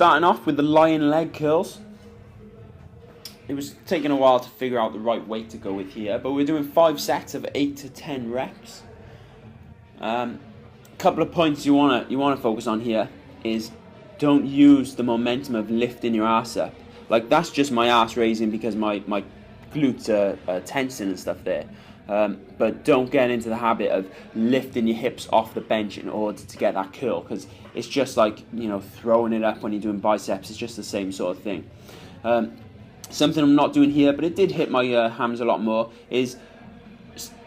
starting off with the lion leg curls. It was taking a while to figure out the right weight to go with here, but we're doing 5 sets of 8 to 10 reps. Couple of points you wanna focus on here is don't use the momentum of lifting your ass up. Like, that's just my ass raising because my glutes are tensing and stuff there. But don't get into the habit of lifting your hips off the bench in order to get that curl, because it's just like, you know, throwing it up when you're doing biceps. It's just the same sort of thing. Something I'm not doing here, but it did hit my hams a lot more, is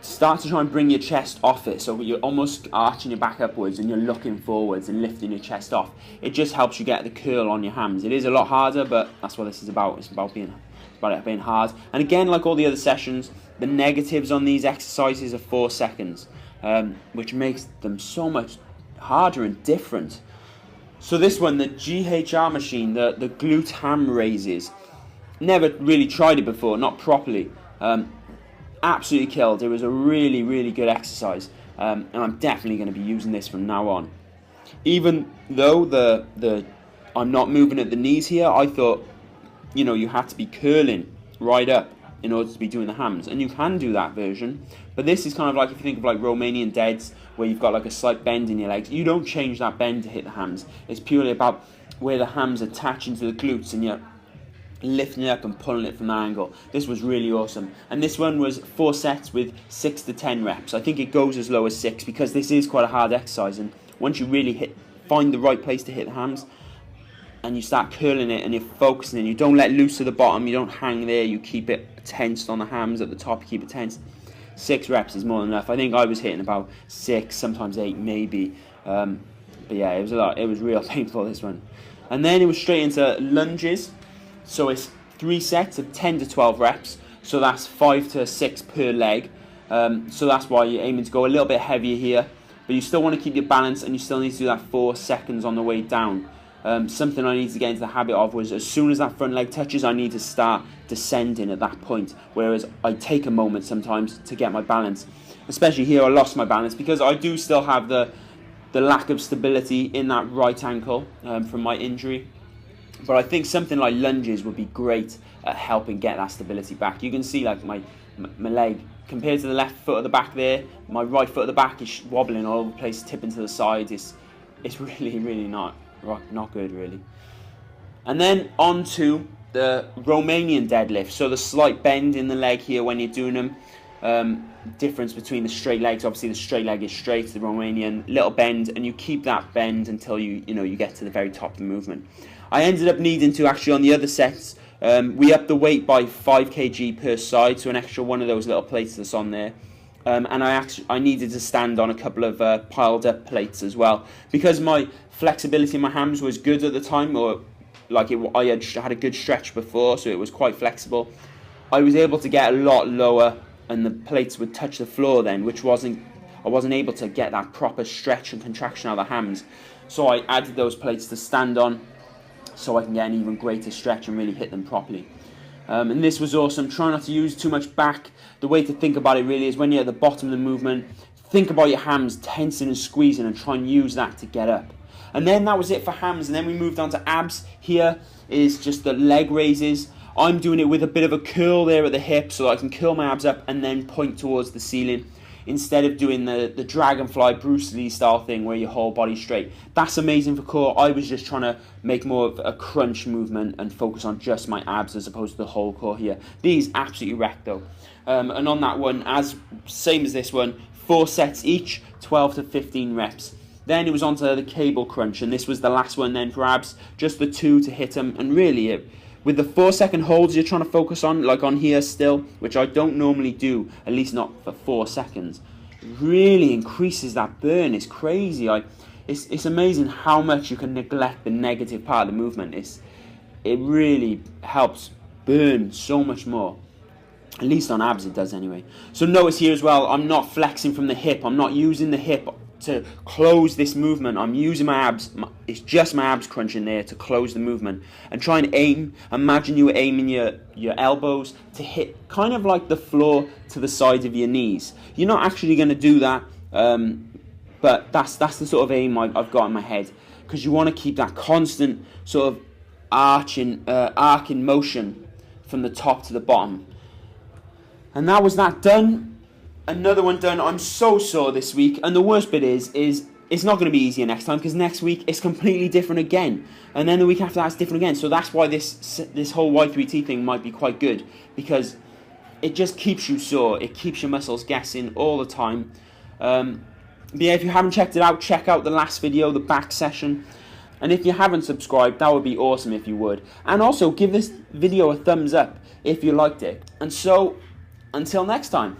start to try and bring your chest off it, so you're almost arching your back upwards and you're looking forwards and lifting your chest off. It just helps you get the curl on your hams. It is a lot harder, but that's what this is about. It's about it being hard. And again, like all the other sessions, the negatives on these exercises are 4 seconds, which makes them so much harder and different. So this one, the GHR machine, the glute ham raises, never really tried it before, not properly. Absolutely killed. It was a really, really good exercise, and I'm definitely going to be using this from now on. Even though I'm not moving at the knees here, I thought, you know, you had to be curling right up in order to be doing the hams, and you can do that version, but this is kind of like, if you think of like Romanian deads, where you've got like a slight bend in your legs, you don't change that bend to hit the hams. It's purely about where the hams attach into the glutes and you're lifting it up and pulling it from that angle. This was really awesome, and this one was 4 sets with 6 to 10 reps. I think it goes as low as 6 because this is quite a hard exercise, and once you really find the right place to hit the hams and you start curling it and you're focusing and you don't let loose at the bottom, you don't hang there, you keep it tensed on the hams at the top, you keep it tense. 6 reps is more than enough. I think I was hitting about 6, sometimes 8 maybe, but yeah, it was a lot. It was real painful, this one. And then it was straight into lunges. So it's 3 sets of 10 to 12 reps, so that's 5 to 6 per leg. So that's why you're aiming to go a little bit heavier here, but you still want to keep your balance, and you still need to do that 4 seconds on the way down. Something I need to get into the habit of was, as soon as that front leg touches, I need to start descending at that point, whereas I take a moment sometimes to get my balance. Especially here, I lost my balance because I do still have the lack of stability in that right ankle from my injury. But I think something like lunges would be great at helping get that stability back. You can see like my leg, compared to the left foot at the back there, my right foot at the back is wobbling all over the place, tipping to the side. It's really, really not good, really. And then on to the Romanian deadlift. So the slight bend in the leg here when you're doing them. Difference between the straight legs. Obviously the straight leg is straight, the Romanian, little bend, and you keep that bend until you get to the very top of the movement. I ended up needing to, actually, on the other sets, we upped the weight by 5 kg per side, so an extra one of those little plates that's on there. And I needed to stand on a couple of piled up plates as well, because my flexibility in my hams was good at the time, or like I had a good stretch before, so it was quite flexible. I was able to get a lot lower, and the plates would touch the floor then, which I wasn't able to get that proper stretch and contraction out of the hams. So I added those plates to stand on, so I can get an even greater stretch and really hit them properly. And this was awesome. Try not to use too much back. The way to think about it really is when you're at the bottom of the movement, think about your hams tensing and squeezing and try and use that to get up. And then that was it for hams, and then we moved on to abs. Here is just the leg raises. I'm doing it with a bit of a curl there at the hip so that I can curl my abs up and then point towards the ceiling, instead of doing the dragonfly Bruce Lee style thing where your whole body's straight. That's amazing for core. I was just trying to make more of a crunch movement and focus on just my abs as opposed to the whole core here. These absolutely wrecked though. And on that one, same as this one, 4 sets each, 12 to 15 reps. Then it was onto the cable crunch, and this was the last one then for abs, just the 2 to hit them, and really with the 4 second holds you're trying to focus on, like on here still, which I don't normally do, at least not for 4 seconds, really increases that burn. It's crazy. It's amazing how much you can neglect the negative part of the movement. It really helps burn so much more. At least on abs it does anyway. So notice here as well, I'm not flexing from the hip. I'm not using the hip to close this movement. I'm using my abs. It's just my abs crunching there to close the movement. And try and aim. Imagine you were aiming your elbows to hit kind of like the floor to the sides of your knees. You're not actually going to do that, but that's the sort of aim I've got in my head. because you want to keep that constant sort of arcing motion from the top to the bottom. And that was that done. Another one done. I'm so sore this week, and the worst bit is it's not going to be easier next time, because next week it's completely different again, and then the week after that's different again. So that's why this whole Y3T thing might be quite good, because it just keeps you sore. It keeps your muscles guessing all the time. But yeah, if you haven't checked it out, check out the last video, the back session. And if you haven't subscribed, that would be awesome if you would. And also give this video a thumbs up if you liked it. And so, until next time.